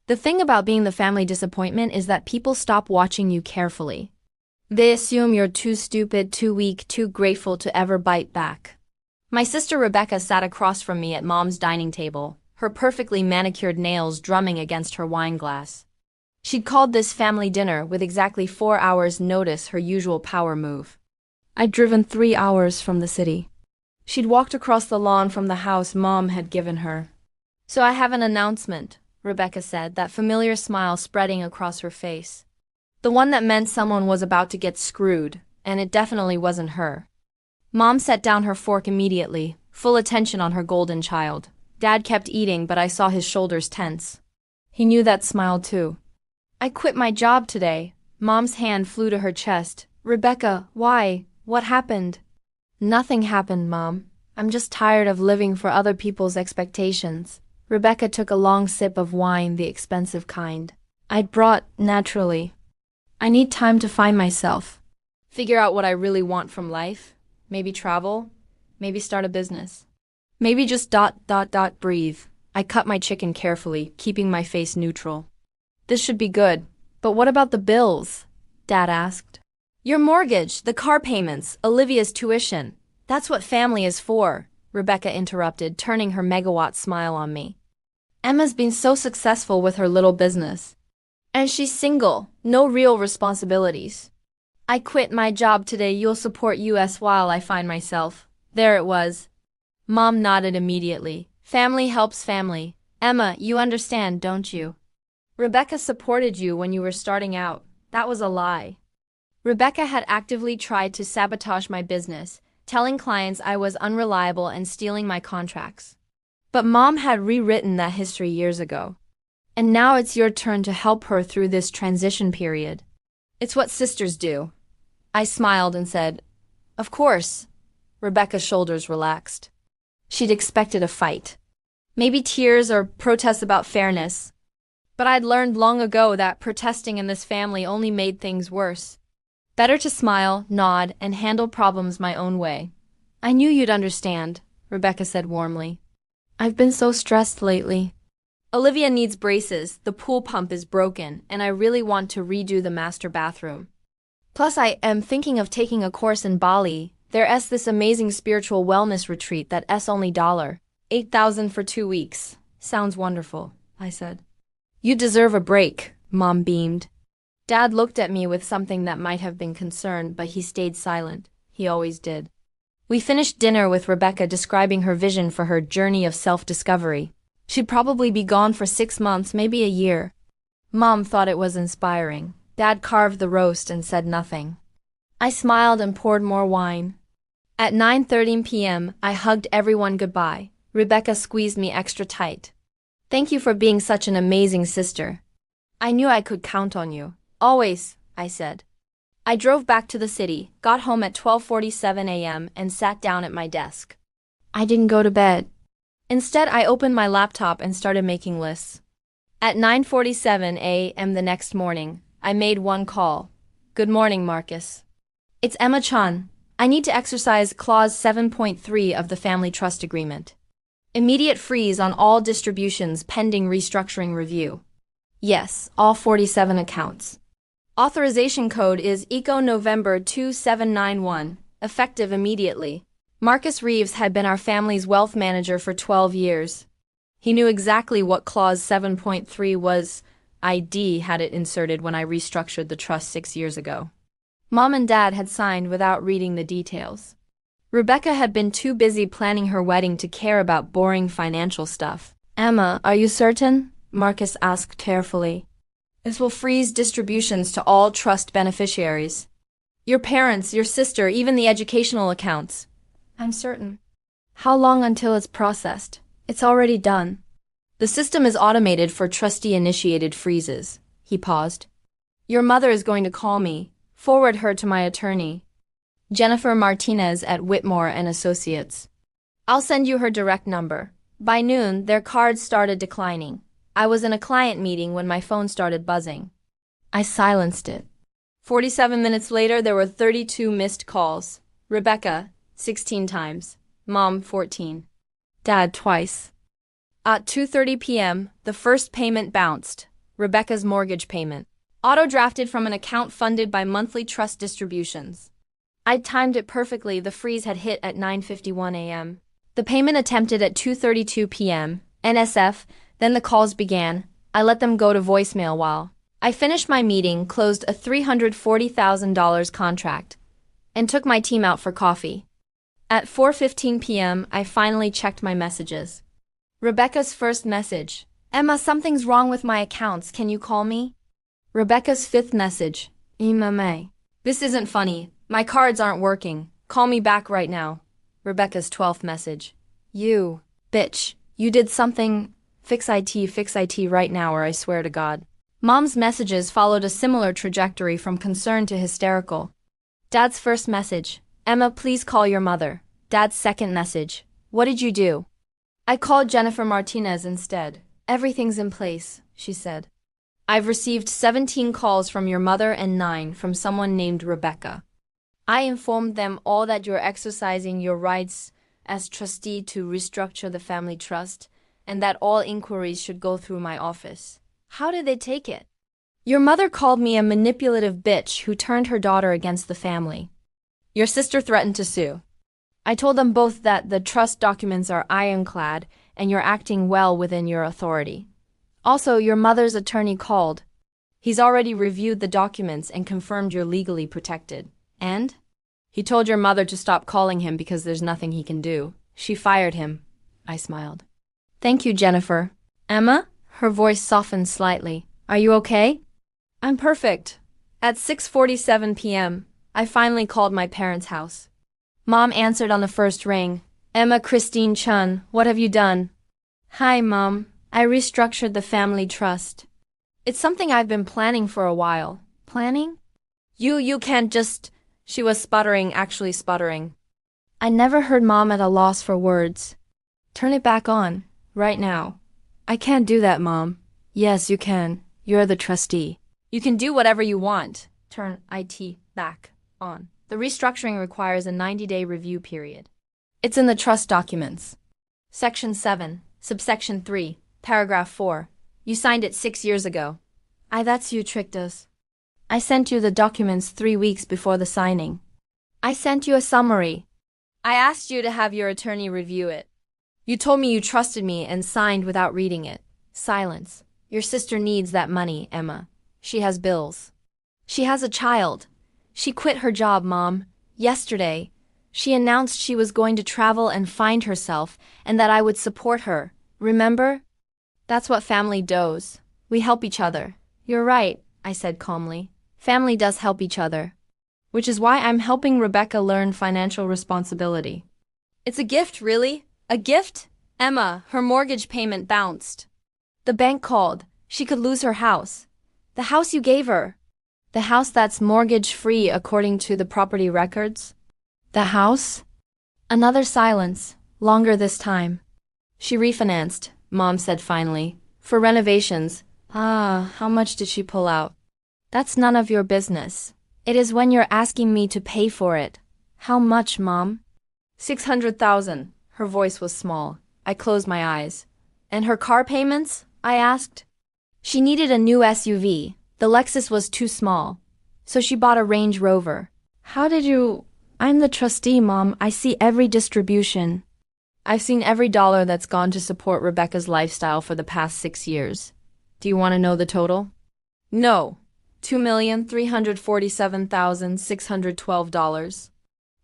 The thing about being the family disappointment is that people stop watching you carefully. They assume you're too stupid, too weak, too grateful to ever bite back. My sister Rebecca sat across from me at Mom's dining table, her perfectly manicured nails drumming against her wine glass. She'd called this family dinner with exactly 4 hours' notice, her usual power move. I'd driven 3 hours from the city. She'd walked across the lawn from the house Mom had given her. "So I have an announcement," Rebecca said, that familiar smile spreading across her face. The one that meant someone was about to get screwed, and it definitely wasn't her. Mom set down her fork immediately, full attention on her golden child. Dad kept eating, but I saw his shoulders tense. He knew that smile too. "I quit my job today." Mom's hand flew to her chest. "Rebecca, why? What happened?" "Nothing happened, Mom. I'm just tired of living for other people's expectations." Rebecca took a long sip of wine, the expensive kind. "I'd brought, naturally. I need time to find myself. Figure out what I really want from life. Maybe travel. Maybe start a business. Maybe just breathe." I cut my chicken carefully, keeping my face neutral. "This should be good. But what about the bills?" Dad asked. "Your mortgage, the car payments, Olivia's tuition. That's what family is for," Rebecca interrupted, turning her megawatt smile on me. "Emma's been so successful with her little business. And she's single, no real responsibilities. I quit my job today. You'll support us while I find myself." There it was. Mom nodded immediately. "Family helps family. Emma, you understand, don't you? Rebecca supported you when you were starting out." That was a lie. Rebecca had actively tried to sabotage my business, telling clients I was unreliable and stealing my contracts. But Mom had rewritten that history years ago. And now it's your turn to help her through this transition period. It's what sisters do. I smiled and said, "Of course." Rebecca's shoulders relaxed. She'd expected a fight. Maybe tears or protests about fairness. But I'd learned long ago that protesting in this family only made things worse. Better to smile, nod, and handle problems my own way. "I knew you'd understand," Rebecca said warmly. "I've been so stressed lately. Olivia needs braces, the pool pump is broken, and I really want to redo the master bathroom. Plus I am thinking of taking a course in Bali. There's this amazing spiritual wellness retreat that's only $8,000 for 2 weeks. Sounds wonderful," I said. "You deserve a break," Mom beamed. Dad looked at me with something that might have been concern, but he stayed silent. He always did. We finished dinner with Rebecca describing her vision for her journey of self-discovery. She'd probably be gone for 6 months, maybe a year. Mom thought it was inspiring. Dad carved the roast and said nothing. I smiled and poured more wine. At 9:30 p.m., I hugged everyone goodbye. Rebecca squeezed me extra tight. "Thank you for being such an amazing sister. I knew I could count on you. Always," I said. I drove back to the city, got home at 12:47 a.m. and sat down at my desk. I didn't go to bed. Instead, I opened my laptop and started making lists. At 9:47 a.m. the next morning, I made one call. "Good morning, Marcus. It's Emma Chan. I need to exercise Clause 7.3 of the Family Trust Agreement. Immediate freeze on all distributions pending restructuring review. Yes, all 47 accounts. Authorization code is ECO November 2791, effective immediately." Marcus Reeves had been our family's wealth manager for 12 years. He knew exactly what Clause 7.3 was. ID had it inserted when I restructured the trust 6 years ago. Mom and Dad had signed without reading the details. Rebecca had been too busy planning her wedding to care about boring financial stuff. "Emma, are you certain?" Marcus asked carefully. "This will freeze distributions to all trust beneficiaries. Your parents, your sister, even the educational accounts." "I'm certain." "How long until it's processed?" "It's already done." "The system is automated for trustee-initiated freezes." He paused. "Your mother is going to call me. Forward her to my attorney, Jennifer Martinez at Whitmore and Associates. I'll send you her direct number." By noon, their cards started declining. I was in a client meeting when my phone started buzzing. I silenced it. 47 minutes later, there were 32 missed calls. Rebecca, 16 times. Mom, 14. Dad, twice. At 2:30 p.m., the first payment bounced. Rebecca's mortgage payment. Auto-drafted from an account funded by monthly trust distributions. I'd timed it perfectly. The freeze had hit at 9:51 a.m. The payment attempted at 2:32 p.m. NSF, then the calls began. I let them go to voicemail while I finished my meeting, closed a $340,000 contract, and took my team out for coffee. At 4:15 p.m., I finally checked my messages. Rebecca's first message. Emma, something's wrong with my accounts. Can you call me? Rebecca's fifth message. May. This isn't funny. My cards aren't working. Call me back right now. Rebecca's 12th message. You, bitch, you did something. Fix IT right now or I swear to God. Mom's messages followed a similar trajectory from concern to hysterical. Dad's first message. Emma, please call your mother. Dad's second message. What did you do? I called Jennifer Martinez instead. Everything's in place, she said. I've received 17 calls from your mother and 9 from someone named Rebecca. I informed them all that you're exercising your rights as trustee to restructure the family trust and that all inquiries should go through my office. How did they take it? Your mother called me a manipulative bitch who turned her daughter against the family. Your sister threatened to sue. I told them both that the trust documents are ironclad and you're acting well within your authority. Also, your mother's attorney called. He's already reviewed the documents and confirmed you're legally protected. And? He told your mother to stop calling him because there's nothing he can do. She fired him. I smiled. Thank you, Jennifer. Emma? Her voice softened slightly. Are you okay? I'm perfect. At 6:47 p.m., I finally called my parents' house. Mom answered on the first ring. Emma Christine Chun, what have you done? Hi, Mom. I restructured the family trust. It's something I've been planning for a while. Planning? You can't just... She was actually sputtering. I never heard Mom at a loss for words. Turn it back on, right now. I can't do that, Mom. Yes, you can. You're the trustee. You can do whatever you want. Turn IT back on. The restructuring requires a 90-day review period. It's in the trust documents. Section 7, subsection 3, paragraph 4. You signed it 6 years ago. That's you tricked us. I sent you the documents 3 weeks before the signing. I sent you a summary. I asked you to have your attorney review it. You told me you trusted me and signed without reading it. Silence. Your sister needs that money, Emma. She has bills. She has a child. She quit her job, Mom. Yesterday, she announced she was going to travel and find herself and that I would support her. Remember? That's what family does. We help each other. You're right, I said calmly. Family does help each other. Which is why I'm helping Rebecca learn financial responsibility. It's a gift, really? A gift? Emma, her mortgage payment bounced. The bank called. She could lose her house. The house you gave her. The house that's mortgage-free according to the property records. The house? Another silence, longer this time. She refinanced, Mom said finally. For renovations. How much did she pull out? That's none of your business. It is when you're asking me to pay for it. How much, Mom? 600,000. Her voice was small. I closed my eyes. And her car payments? I asked. She needed a new SUV. The Lexus was too small. So she bought a Range Rover. How did you... I'm the trustee, Mom. I see every distribution. I've seen every dollar that's gone to support Rebecca's lifestyle for the past 6 years. Do you want to know the total? No. $2,347,612.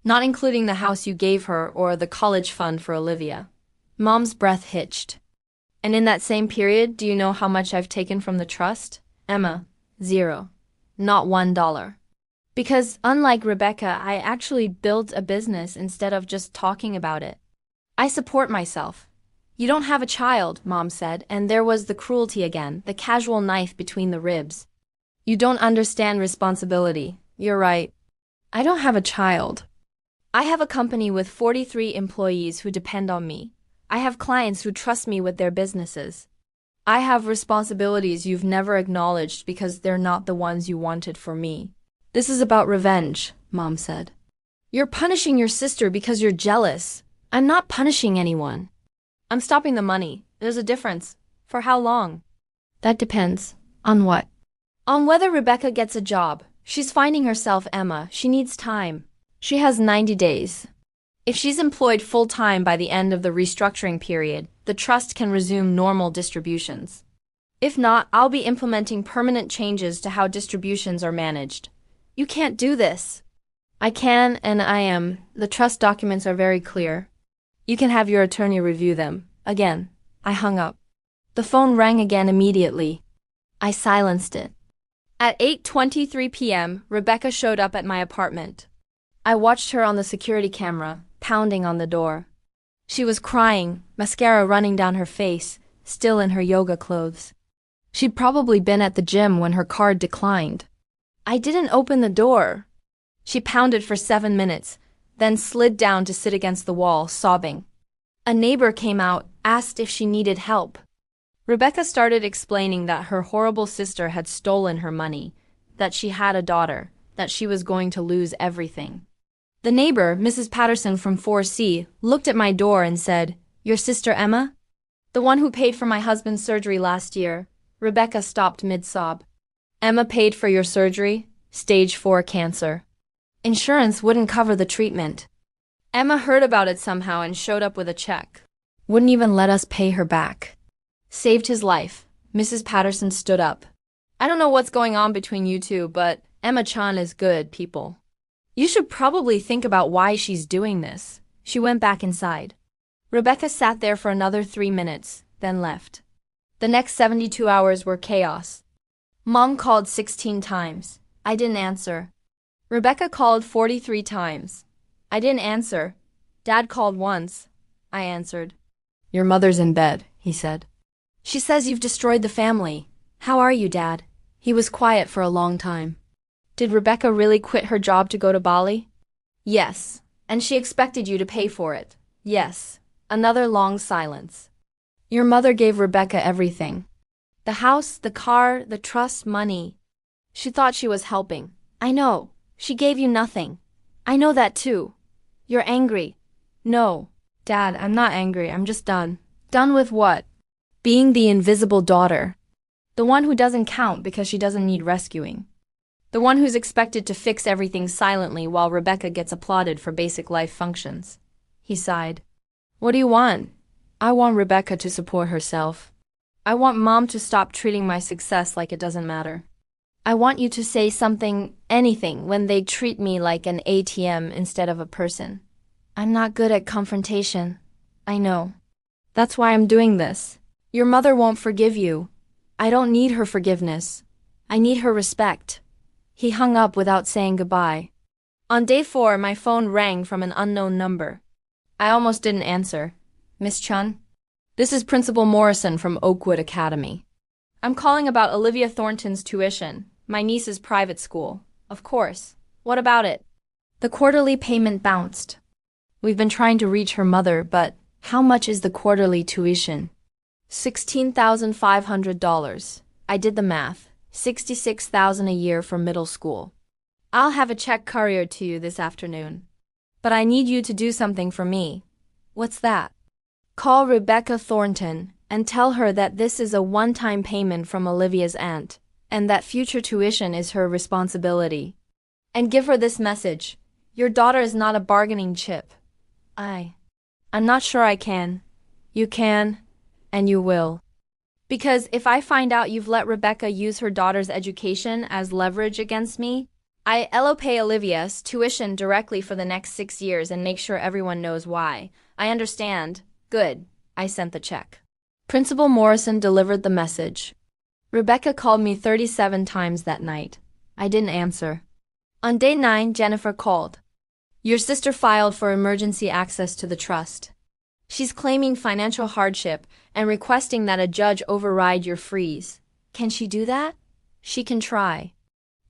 Not including the house you gave her or the college fund for Olivia. Mom's breath hitched. And in that same period, do you know how much I've taken from the trust? Emma, 0. Not $1. Because, unlike Rebecca, I actually built a business instead of just talking about it. I support myself. You don't have a child, Mom said, and there was the cruelty again, the casual knife between the ribs. You don't understand responsibility. You're right. I don't have a child. I have a company with 43 employees who depend on me. I have clients who trust me with their businesses. I have responsibilities you've never acknowledged because they're not the ones you wanted for me. This is about revenge, Mom said. You're punishing your sister because you're jealous. I'm not punishing anyone. I'm stopping the money. There's a difference. For how long? That depends. On what? On whether Rebecca gets a job. She's finding herself, Emma. She needs time. She has 90 days. If she's employed full-time by the end of the restructuring period, the trust can resume normal distributions. If not, I'll be implementing permanent changes to how distributions are managed. You can't do this. I can, and I am. The trust documents are very clear. You can have your attorney review them. Again, I hung up. The phone rang again immediately. I silenced it. At 8:23 p.m., Rebecca showed up at my apartment. I watched her on the security camera, pounding on the door. She was crying, mascara running down her face, still in her yoga clothes. She'd probably been at the gym when her card declined. I didn't open the door. She pounded for 7 minutes, then slid down to sit against the wall, sobbing. A neighbor came out, asked if she needed help. Rebecca started explaining that her horrible sister had stolen her money, that she had a daughter, that she was going to lose everything. The neighbor, Mrs. Patterson from 4C, looked at my door and said, "Your sister Emma? The one who paid for my husband's surgery last year." Rebecca stopped mid-sob. "Emma paid for your surgery? Stage 4 cancer. Insurance wouldn't cover the treatment. Emma heard about it somehow and showed up with a check. Wouldn't even let us pay her back. Saved his life." Mrs. Patterson stood up. "I don't know what's going on between you two, but Emma Chan is good people. You should probably think about why she's doing this." She went back inside. Rebecca sat there for another 3 minutes, then left. The next 72 hours were chaos. Mom called 16 times. I didn't answer. Rebecca called 43 times. I didn't answer. Dad called once. I answered. "Your mother's in bed," he said. "She says you've destroyed the family. How are you, Dad?" He was quiet for a long time. "Did Rebecca really quit her job to go to Bali?" "Yes. And she expected you to pay for it." "Yes." Another long silence. "Your mother gave Rebecca everything. The house, the car, the trust, money. She thought she was helping." "I know. She gave you nothing. I know that too. You're angry." "No. Dad, I'm not angry. I'm just done." "Done with what?" "Being the invisible daughter. The one who doesn't count because she doesn't need rescuing. The one who's expected to fix everything silently while Rebecca gets applauded for basic life functions." He sighed. "What do you want?" "I want Rebecca to support herself. I want Mom to stop treating my success like it doesn't matter. I want you to say something, anything, when they treat me like an ATM instead of a person. I'm not good at confrontation. I know. That's why I'm doing this. Your mother won't forgive you. I don't need her forgiveness. I need her respect." He hung up without saying goodbye. On day 4, my phone rang from an unknown number. I almost didn't answer. "Miss Chun? This is Principal Morrison from Oakwood Academy. I'm calling about Olivia Thornton's tuition, my niece's private school." "Of course. What about it?" "The quarterly payment bounced. We've been trying to reach her mother, but how much is the quarterly tuition?" $16,500. I did the math. $66,000 a year for middle school. "I'll have a check couriered to you this afternoon. But I need you to do something for me." "What's that?" "Call Rebecca Thornton and tell her that this is a one-time payment from Olivia's aunt, and that future tuition is her responsibility. And give her this message. Your daughter is not a bargaining chip." I'm not sure I can." "You can, and you will. Because if I find out you've let Rebecca use her daughter's education as leverage against me, I'll pay Olivia's tuition directly for the next 6 years and make sure everyone knows why." "I understand." "Good." I sent the check. Principal Morrison delivered the message. Rebecca called me 37 times that night. I didn't answer. On day 9, Jennifer called. "Your sister filed for emergency access to the trust. She's claiming financial hardship and requesting that a judge override your freeze. Can she do that?" "She can try.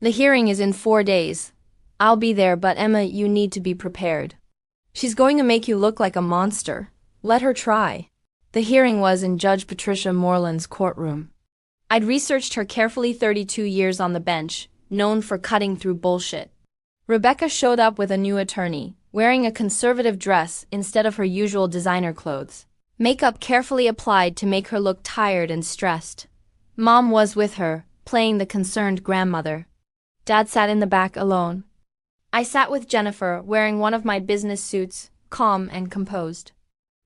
The hearing is in 4 days. I'll be there, but Emma, you need to be prepared. She's going to make you look like a monster. Let her try." The hearing was in Judge Patricia Moreland's courtroom. I'd researched her carefully. 32 years on the bench, known for cutting through bullshit. Rebecca showed up with a new attorney, wearing a conservative dress instead of her usual designer clothes. Makeup carefully applied to make her look tired and stressed. Mom was with her, playing the concerned grandmother. Dad sat in the back alone. I sat with Jennifer, wearing one of my business suits, calm and composed.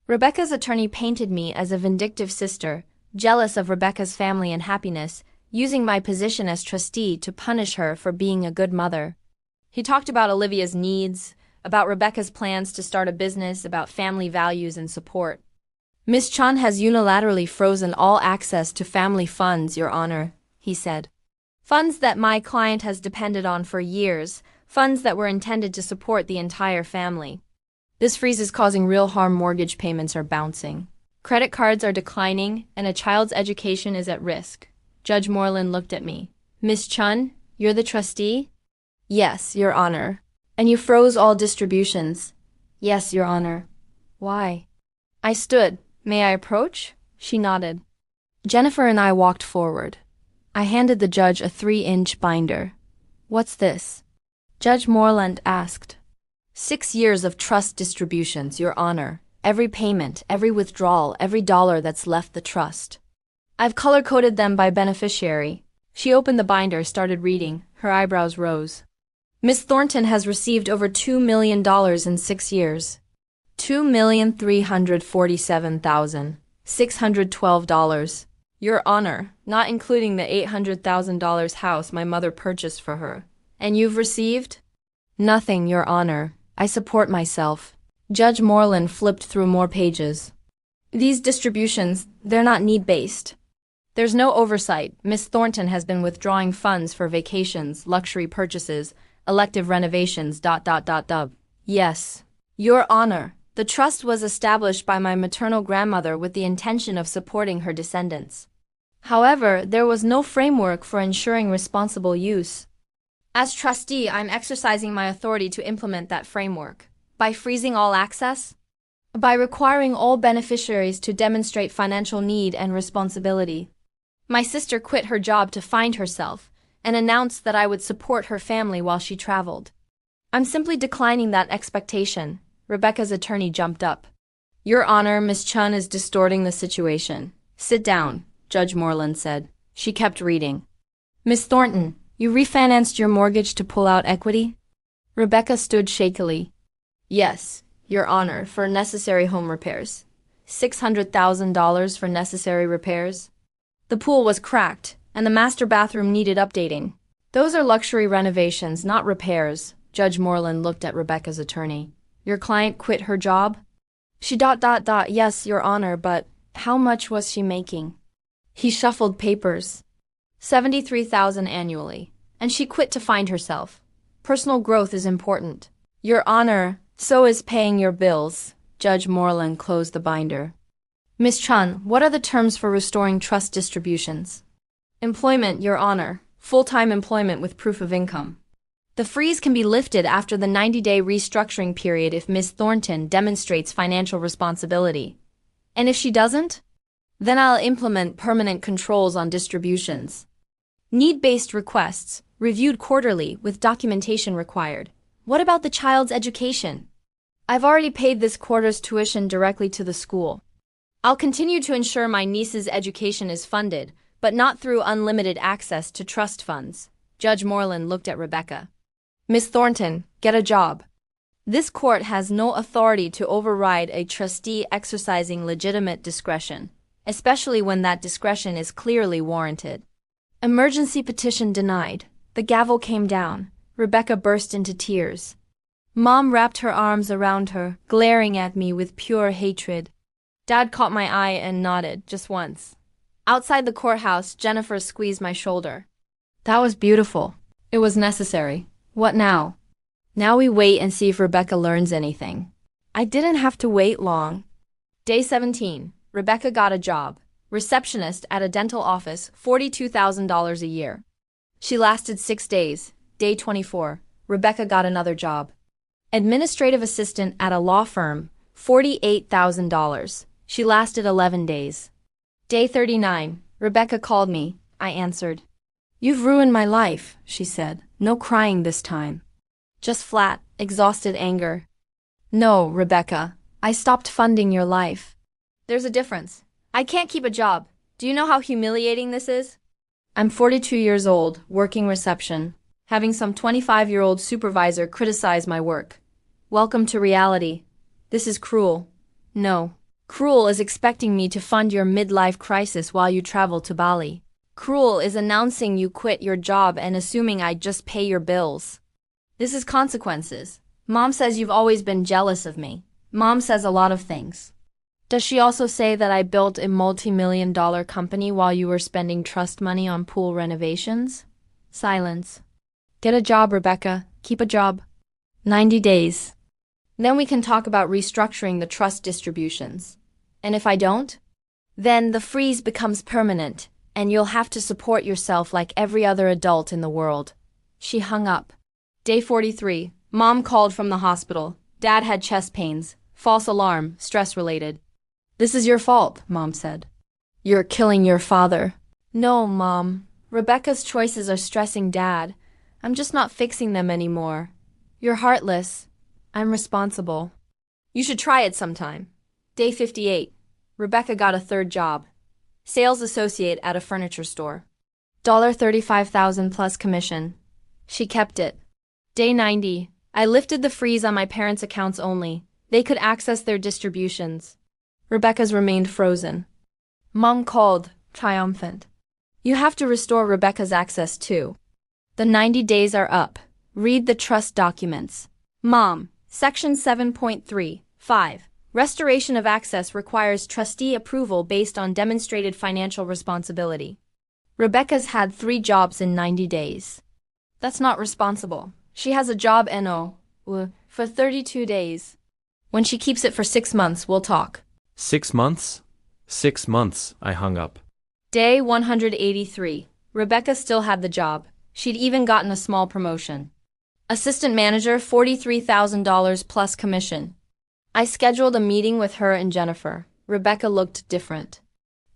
Rebecca's attorney painted me as a vindictive sister, jealous of Rebecca's family and happiness, using my position as trustee to punish her for being a good mother. He talked about Olivia's needs, about Rebecca's plans to start a business, about family values and support. Miss Chun has unilaterally frozen all access to family funds, Your Honor, he said. Funds that my client has depended on for years, funds that were intended to support the entire family. This freeze is causing real harm. Mortgage payments are bouncing. Credit cards are declining, and a child's education is at risk. Judge Moreland looked at me. Miss Chun, you're the trustee? Yes, Your Honor. And you froze all distributions? Yes, Your Honor. Why? I stood. May I approach? She nodded. Jennifer and I walked forward. I handed the judge a 3-inch binder. What's this? Judge Moreland asked. 6 years of trust distributions, Your Honor. Every payment, every withdrawal, every dollar that's left the trust. I've color-coded them by beneficiary. She opened the binder, started reading. Her eyebrows rose. Miss Thornton has received over $2 million in 6 years. $2,347,612. Your Honor, not including the $800,000 house my mother purchased for her. And you've received? Nothing, Your Honor. I support myself. Judge Moreland flipped through more pages. These distributions, they're not need-based. There's no oversight. Miss Thornton has been withdrawing funds for vacations, luxury purchases, elective renovations, ... Yes. Your Honor, the trust was established by my maternal grandmother with the intention of supporting her descendants. However, there was no framework for ensuring responsible use. As trustee, I'm exercising my authority to implement that framework. By freezing all access? By requiring all beneficiaries to demonstrate financial need and responsibility. My sister quit her job to find herself and announced that I would support her family while she traveled. I'm simply declining that expectation. Rebecca's attorney jumped up. Your Honor, Miss Chun is distorting the situation. Sit down, Judge Moreland said. She kept reading. Miss Thornton, you refinanced your mortgage to pull out equity? Rebecca stood shakily. Yes, Your Honor, for necessary home repairs. $600,000 for necessary repairs. The pool was cracked, and the master bathroom needed updating. Those are luxury renovations, not repairs. Judge Moreland looked at Rebecca's attorney. Your client quit her job? She ... Yes, Your Honor, but how much was she making? He shuffled papers. $73,000 annually. And she quit to find herself. Personal growth is important. Your Honor, so is paying your bills. Judge Moreland closed the binder. Miss Chun, what are the terms for restoring trust distributions? Employment, Your Honor. Full-time employment with proof of income. The freeze can be lifted after the 90-day restructuring period if Miss Thornton demonstrates financial responsibility. And if she doesn't? Then I'll implement permanent controls on distributions. Need-based requests, reviewed quarterly with documentation required. What about the child's education? I've already paid this quarter's tuition directly to the school. I'll continue to ensure my niece's education is funded, but not through unlimited access to trust funds. Judge Moreland looked at Rebecca. Miss Thornton, get a job. This court has no authority to override a trustee exercising legitimate discretion, especially when that discretion is clearly warranted. Emergency petition denied. The gavel came down. Rebecca burst into tears. Mom wrapped her arms around her, glaring at me with pure hatred. Dad caught my eye and nodded, just once. Outside the courthouse, Jennifer squeezed my shoulder. That was beautiful. It was necessary. What now? Now we wait and see if Rebecca learns anything. I didn't have to wait long. Day 17. Rebecca got a job. Receptionist at a dental office, $42,000 a year. She lasted 6 days. Day 24. Rebecca got another job. Administrative assistant at a law firm, $48,000. She lasted 11 days. Day 39. Rebecca called me. I answered. You've ruined my life, she said. No crying this time. Just flat, exhausted anger. No, Rebecca. I stopped funding your life. There's a difference. I can't keep a job. Do you know how humiliating this is? I'm 42 years old, working reception, having some 25-year-old supervisor criticize my work. Welcome to reality. This is cruel. No. Cruel is expecting me to fund your midlife crisis while you travel to Bali. Cruel is announcing you quit your job and assuming I just pay your bills. This is consequences. Mom says you've always been jealous of me. Mom says a lot of things. Does she also say that I built a multi-million-dollar company while you were spending trust money on pool renovations? Silence. Get a job, Rebecca. Keep a job. 90 days. Then we can talk about restructuring the trust distributions. And if I don't? Then the freeze becomes permanent, and you'll have to support yourself like every other adult in the world. She hung up. Day 43. Mom called from the hospital. Dad had chest pains. False alarm, stress-related. This is your fault, Mom said. You're killing your father. No, Mom. Rebecca's choices are stressing Dad. I'm just not fixing them anymore. You're heartless. I'm responsible. You should try it sometime. Day 58. Rebecca got a third job. Sales associate at a furniture store. $35,000 plus commission. She kept it. Day 90. I lifted the freeze on my parents' accounts only. They could access their distributions. Rebecca's remained frozen. Mom called, triumphant. You have to restore Rebecca's access too. The 90 days are up. Read the trust documents. Mom, Section 7.3.5. Restoration of access requires trustee approval based on demonstrated financial responsibility. Rebecca's had 3 jobs in 90 days. That's not responsible. She has a job for 32 days. When she keeps it for 6 months, we'll talk. 6 months? 6 months, I hung up. Day 183. Rebecca still had the job. She'd even gotten a small promotion. Assistant manager, $43,000 plus commission. I scheduled a meeting with her and Jennifer. Rebecca looked different.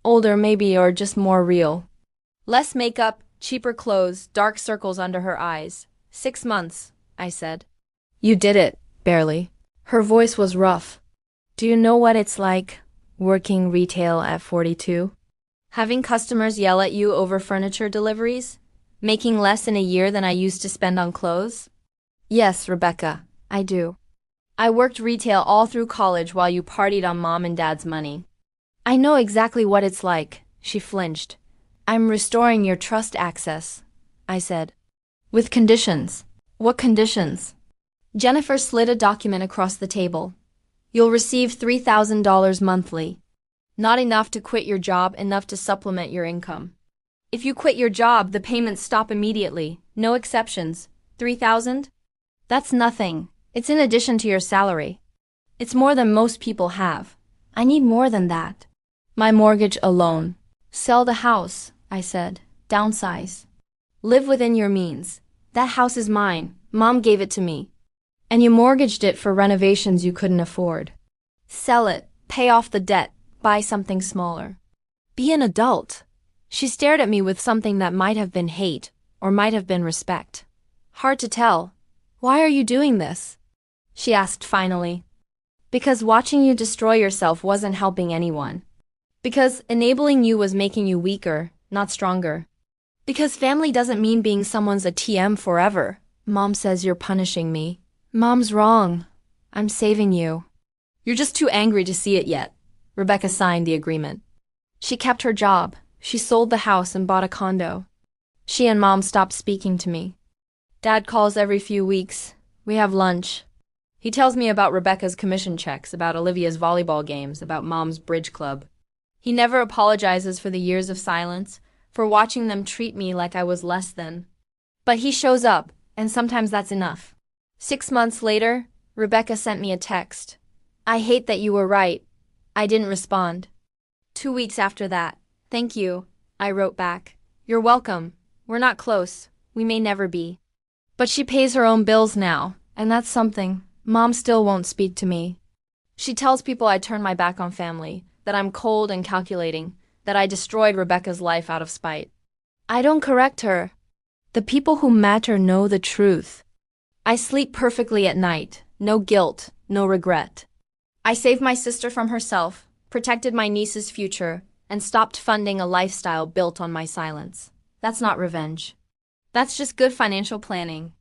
Older maybe, or just more real. Less makeup, cheaper clothes, dark circles under her eyes. 6 months, I said. You did it, barely. Her voice was rough. Do you know what it's like, working retail at 42? Having customers yell at you over furniture deliveries? Making less in a year than I used to spend on clothes? Yes, Rebecca, I do. I worked retail all through college while you partied on Mom and Dad's money. I know exactly what it's like, she flinched. I'm restoring your trust access, I said. With conditions. What conditions? Jennifer slid a document across the table. You'll receive $3,000 monthly. Not enough to quit your job, enough to supplement your income. If you quit your job, the payments stop immediately. No exceptions. $3,000? That's nothing. It's in addition to your salary. It's more than most people have. I need more than that. My mortgage alone. Sell the house, I said. Downsize. Live within your means. That house is mine. Mom gave it to me. And you mortgaged it for renovations you couldn't afford. Sell it, pay off the debt, buy something smaller. Be an adult. She stared at me with something that might have been hate, or might have been respect. Hard to tell. Why are you doing this? She asked finally. Because watching you destroy yourself wasn't helping anyone. Because enabling you was making you weaker, not stronger. Because family doesn't mean being someone's ATM forever. Mom says you're punishing me. Mom's wrong. I'm saving you. You're just too angry to see it yet. Rebecca signed the agreement. She kept her job. She sold the house and bought a condo. She and Mom stopped speaking to me. Dad calls every few weeks. We have lunch. He tells me about Rebecca's commission checks, about Olivia's volleyball games, about Mom's bridge club. He never apologizes for the years of silence, for watching them treat me like I was less than. But he shows up, and sometimes that's enough. 6 months later, Rebecca sent me a text. I hate that you were right. I didn't respond. 2 weeks after that, thank you, I wrote back. You're welcome. We're not close. We may never be. But she pays her own bills now, and that's something. Mom still won't speak to me. She tells people I turn my back on family, that I'm cold and calculating, that I destroyed Rebecca's life out of spite. I don't correct her. The people who matter know the truth. I sleep perfectly at night, no guilt, no regret. I saved my sister from herself, protected my niece's future, and stopped funding a lifestyle built on my silence. That's not revenge. That's just good financial planning.